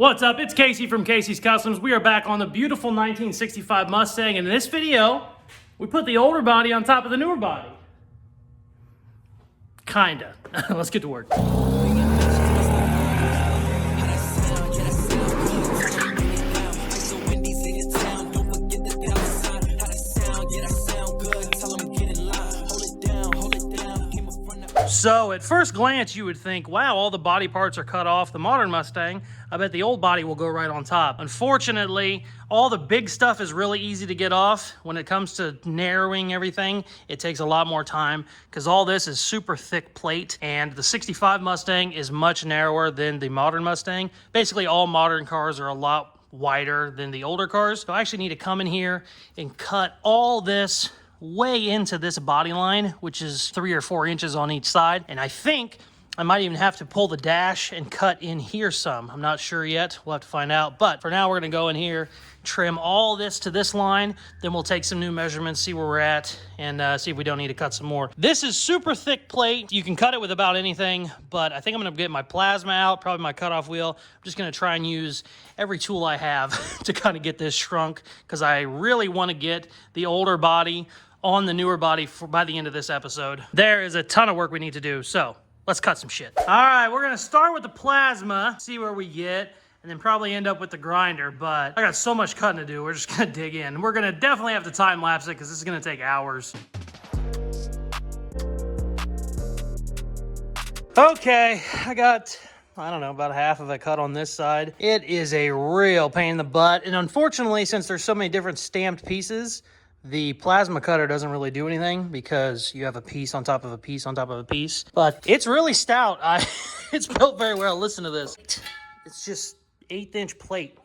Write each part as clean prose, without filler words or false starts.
What's up? It's Casey from Caseyscustoms. We are back on the beautiful 1965 Mustang, and in this video, we put the older body on top of the newer body. Kinda. Let's get to work. So at first glance, you would think, wow, all the body parts are cut off the modern Mustang. I bet the old body will go right on top. Unfortunately, all the big stuff is really easy to get off. When it comes to narrowing everything, it takes a lot more time because all this is super thick plate, and the 65 Mustang is much narrower than the modern Mustang. Basically, all modern cars are a lot wider than the older cars. So I actually need to come in here and cut all this way into this body line, which is 3 or 4 inches on each side. And I think I might even have to pull the dash and cut in here some. I'm not sure yet. We'll have to find out. But for now, we're gonna go in here, trim all this to this line. Then we'll take some new measurements, see where we're at, and see if we don't need to cut some more. This is super thick plate. You can cut it with about anything, but I think I'm gonna get my plasma out, probably my cutoff wheel. I'm just gonna try and use every tool I have to kind of get this shrunk, because I really wanna get the older body on the newer body by the end of this episode. There is a ton of work we need to do, so let's cut some shit. All right, we're gonna start with the plasma, see where we get, and then probably end up with the grinder, but I got so much cutting to do, we're just gonna dig in. We're gonna definitely have to time lapse it because this is gonna take hours. Okay, I got, I don't know, about half of it cut on this side. It is a real pain in the butt, and unfortunately, since there's so many different stamped pieces, the plasma cutter doesn't really do anything because you have a piece on top of a piece on top of a piece. But it's really stout. It's built very well. Listen to this. It's just 1/8 plate.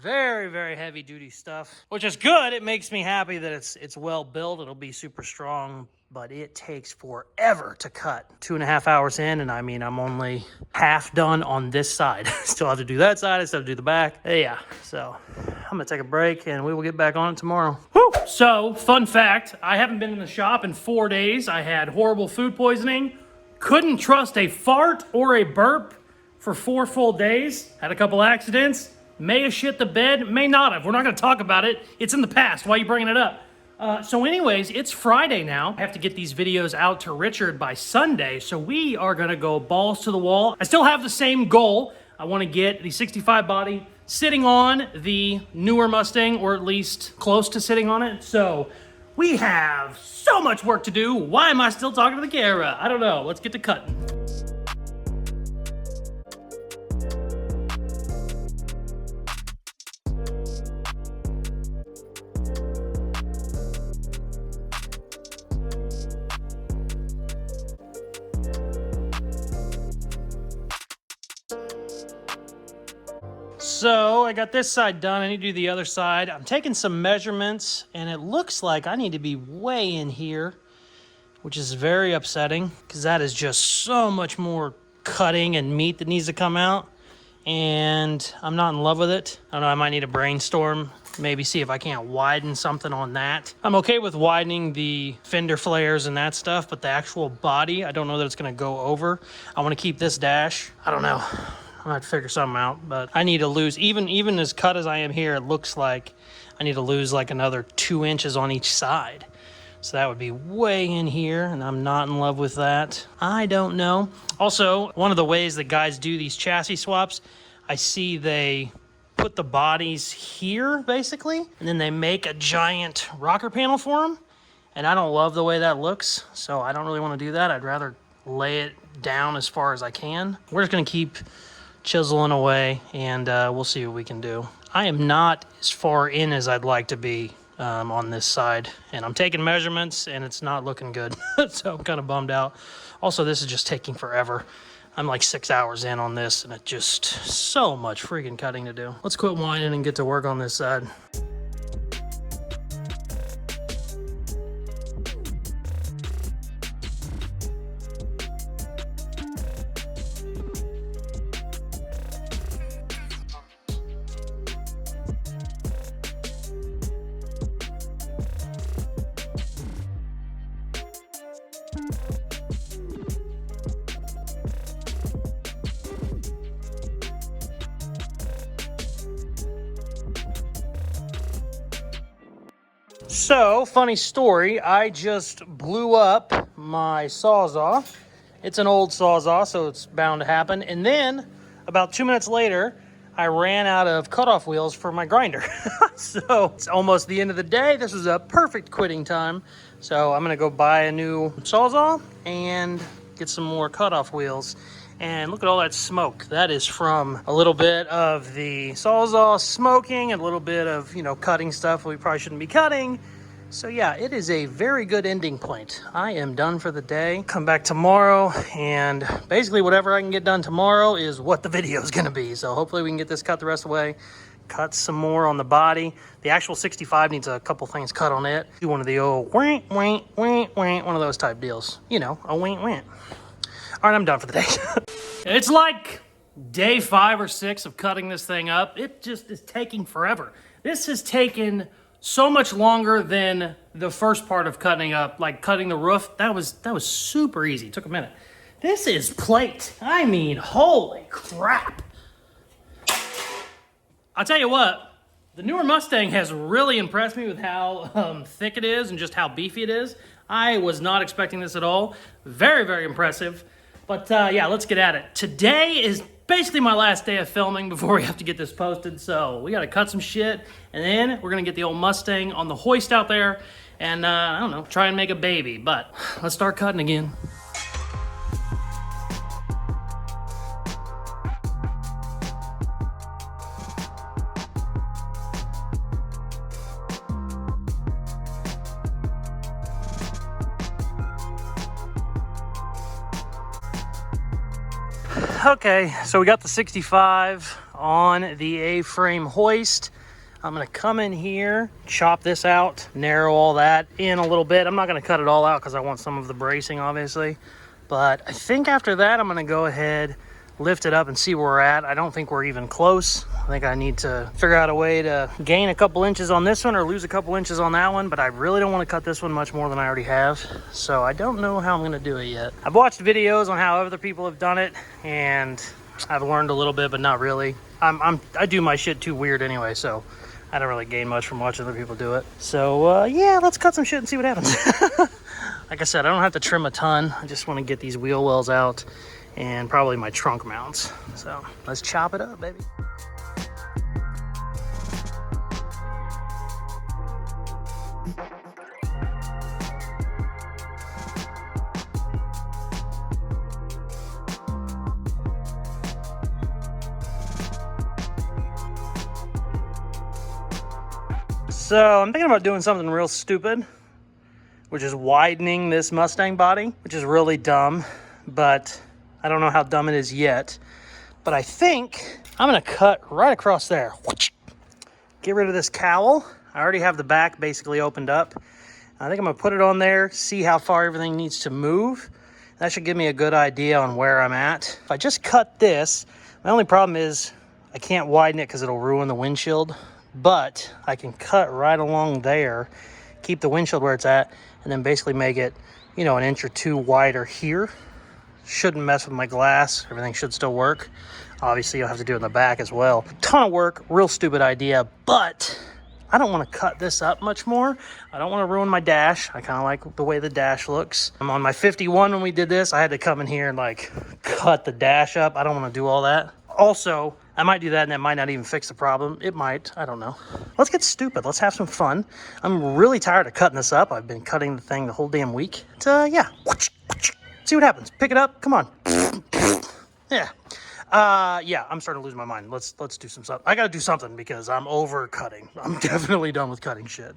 Very, very heavy duty stuff, which is good. It makes me happy that it's well built. It'll be super strong, but it takes forever to cut. 2.5 hours in, and I mean, I'm only half done on this side. Still have to do that side. I still have to do the back. Yeah, so I'm gonna take a break and we will get back on it tomorrow. Woo! So, fun fact, I haven't been in the shop in 4 days. I had horrible food poisoning. Couldn't trust a fart or a burp for 4 full days. Had a couple accidents. May have shit the bed, may not have. We're not gonna talk about it. It's in the past. Why are you bringing it up? So anyways, it's Friday now. I have to get these videos out to Richard by Sunday, so we are gonna go balls to the wall. I still have the same goal. I wanna get the 65 body sitting on the newer Mustang, or at least close to sitting on it. So we have so much work to do. Why am I still talking to the camera? I don't know. Let's get to cutting. So I got this side done. I need to do the other side. I'm taking some measurements, and it looks like I need to be way in here, which is very upsetting because that is just so much more cutting and meat that needs to come out, and I'm not in love with it. I don't know, I might need to brainstorm, maybe see if I can't widen something on that. I'm okay with widening the fender flares and that stuff, but the actual body, I don't know that it's gonna go over. I wanna keep this dash. I don't know. I'm gonna have to figure something out, but I need to lose, even as cut as I am here, it looks like I need to lose like another 2 inches on each side. So that would be way in here, and I'm not in love with that. I don't know. Also, one of the ways that guys do these chassis swaps, I see they put the bodies here, basically, and then they make a giant rocker panel for them, and I don't love the way that looks, so I don't really want to do that. I'd rather lay it down as far as I can. We're just gonna keep chiseling away, and we'll see what we can do. I am not as far in as I'd like to be on this side, and I'm taking measurements and it's not looking good. So I'm kind of bummed out. Also, this is just taking forever. I'm like 6 hours in on this, and it's just so much freaking cutting to do. Let's quit whining and get to work on this side. So, funny story, I just blew up my Sawzall. It's an old Sawzall, so it's bound to happen. And then, about 2 minutes later, I ran out of cutoff wheels for my grinder. So, it's almost the end of the day. This is a perfect quitting time. So, I'm gonna go buy a new Sawzall and get some more cutoff wheels. And look at all that smoke. That is from a little bit of the Sawzall smoking, and a little bit of, you know, cutting stuff we probably shouldn't be cutting. So yeah, it is a very good ending point. I am done for the day. Come back tomorrow, and basically whatever I can get done tomorrow is what the video is gonna be. So hopefully we can get this cut the rest of the way. Cut some more on the body. The actual 65 needs a couple things cut on it. Do one of the old wink, wink, wink, wink, one of those type deals. You know, a wink, wink. All right, I'm done for the day. It's like day 5 or 6 of cutting this thing up. It just is taking forever. This has taken so much longer than the first part of cutting up, like cutting the roof. That was super easy. It took a minute. This is plate. I mean, holy crap. I'll tell you what, the newer Mustang has really impressed me with how thick it is and just how beefy it is. I was not expecting this at all. Very, very impressive. But yeah, let's get at it. Today is basically my last day of filming before we have to get this posted. So we got to cut some shit, and then we're going to get the old Mustang on the hoist out there and, I don't know, try and make a baby. But let's start cutting again. Okay, so we got the 65 on the A-frame hoist. I'm gonna come in here, chop this out, narrow all that in a little bit. I'm not gonna cut it all out because I want some of the bracing, obviously. But I think after that, I'm gonna go ahead, lift it up and see where we're at. I don't think we're even close. I think I need to figure out a way to gain a couple inches on this one or lose a couple inches on that one, but I really don't want to cut this one much more than I already have. So I don't know how I'm going to do it yet. I've watched videos on how other people have done it, and I've learned a little bit, but not really. I do my shit too weird anyway, so I don't really gain much from watching other people do it. So yeah, let's cut some shit and see what happens. Like I said, I don't have to trim a ton. I just want to get these wheel wells out and probably my trunk mounts. So let's chop it up, baby. So I'm thinking about doing something real stupid, which is widening this Mustang body, which is really dumb, but I don't know how dumb it is yet. But I think I'm gonna cut right across there. Get rid of this cowl. I already have the back basically opened up. I think I'm gonna put it on there, see how far everything needs to move. That should give me a good idea on where I'm at. If I just cut this, my only problem is I can't widen it because it'll ruin the windshield. But I can cut right along there, keep the windshield where it's at, and then basically make it, you know, an inch or two wider here. Shouldn't mess with my glass. Everything should still work. Obviously, you'll have to do it in the back as well. Ton of work, real stupid idea, but I don't want to cut this up much more. I don't want to ruin my dash. I kind of like the way the dash looks. I'm on my 51 when we did this. I had to come in here and like cut the dash up. I don't want to do all that. Also, I might do that and that might not even fix the problem. It might, I don't know. Let's get stupid, let's have some fun. I'm really tired of cutting this up. I've been cutting the thing the whole damn week. Yeah, see what happens. Pick it up, come on. Yeah. Yeah, I'm starting to lose my mind. Let's do some stuff. I gotta do something because I'm over cutting. I'm definitely done with cutting shit.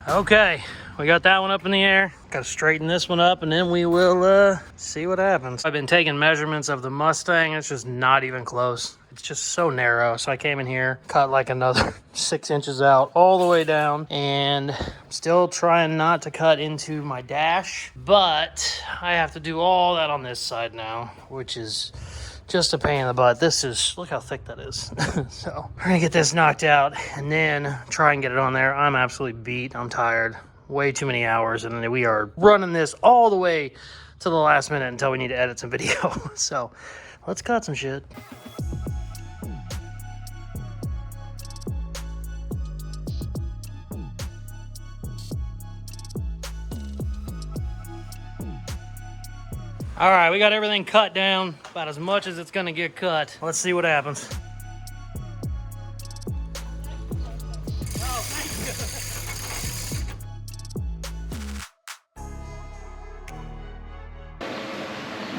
Okay, we got that one up in the air. Got to straighten this one up and then we will see what happens. I've been taking measurements of the Mustang. It's just not even close. It's just so narrow. So I came in here, cut like another 6 inches out all the way down, and I'm still trying not to cut into my dash, but I have to do all that on this side now, which is just a pain in the butt. This is, look how thick that is. So we're gonna get this knocked out and then try and get it on there. I'm absolutely beat. I'm tired. Way too many hours, and we are running this all the way to the last minute until we need to edit some video. So let's cut some shit. All right, we got everything cut down, about as much as it's gonna get cut. Let's see what happens.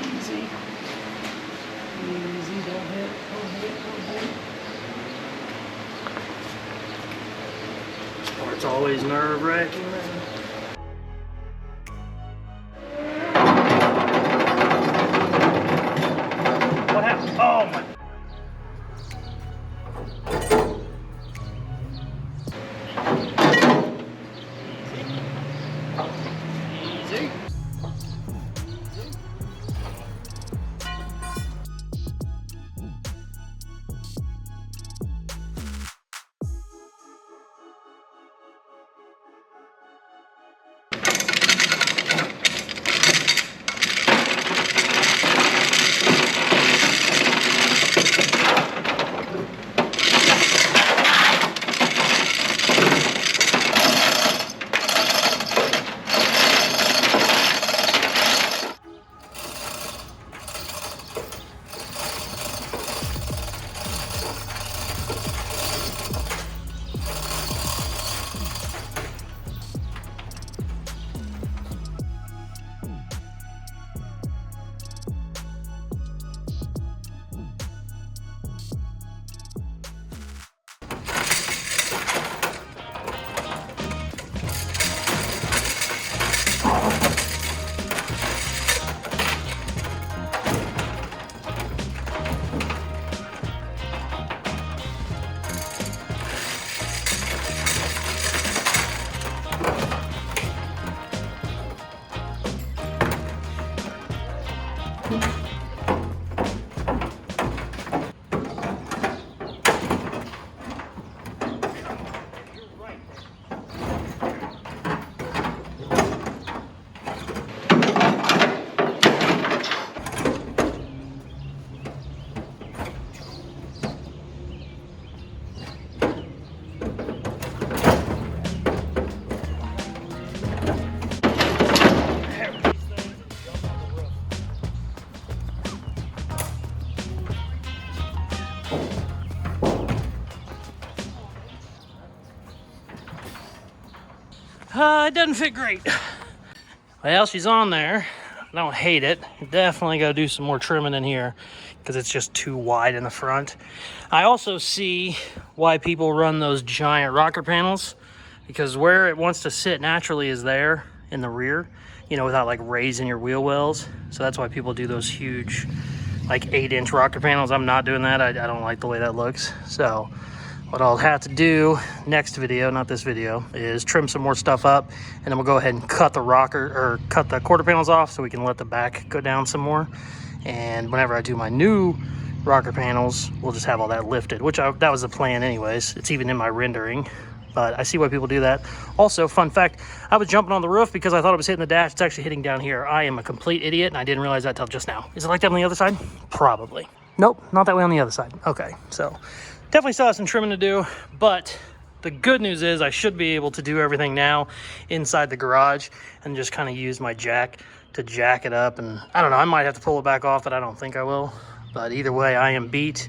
Easy. Easy, don't hit, don't hit, don't hit. This part's always nerve-wracking, man. Oh my. Easy. Easy. It doesn't fit great. Well, she's on there. I don't hate it. Definitely got to do some more trimming in here because it's just too wide in the front. I also see why people run those giant rocker panels, because where it wants to sit naturally is there in the rear, you know, without like raising your wheel wells. So that's why people do those huge, like 8-inch rocker panels. I'm not doing that. I don't like the way that looks. So what I'll have to do next video, not this video, is trim some more stuff up, and then we'll go ahead and cut the rocker, or cut the quarter panels off so we can let the back go down some more. And whenever I do my new rocker panels, we'll just have all that lifted, which that was the plan anyways. It's even in my rendering, but I see why people do that. Also, fun fact, I was jumping on the roof because I thought it was hitting the dash. It's actually hitting down here. I am a complete idiot, and I didn't realize that till just now. Is it like that on the other side? Probably. Nope, not that way on the other side. Okay, so definitely still have some trimming to do, but the good news is I should be able to do everything now inside the garage and just kind of use my jack to jack it up. And I don't know, I might have to pull it back off, but I don't think I will. But either way, I am beat.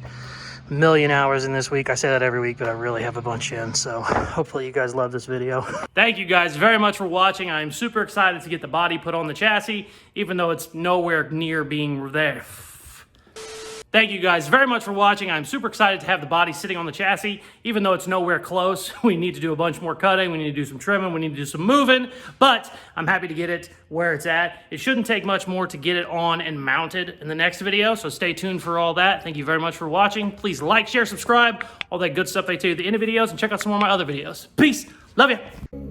A million hours in this week. I say that every week, but I really have a bunch in. So hopefully you guys love this video. Thank you guys very much for watching. I'm super excited to get the body put on the chassis, even though it's nowhere near being there. Thank you guys very much for watching. I'm super excited to have the body sitting on the chassis, even though it's nowhere close. We need to do a bunch more cutting. We need to do some trimming. We need to do some moving, but I'm happy to get it where it's at. It shouldn't take much more to get it on and mounted in the next video, so stay tuned for all that. Thank you very much for watching. Please like, share, subscribe, all that good stuff I tell you at the end of videos, and check out some more of my other videos. Peace. Love you.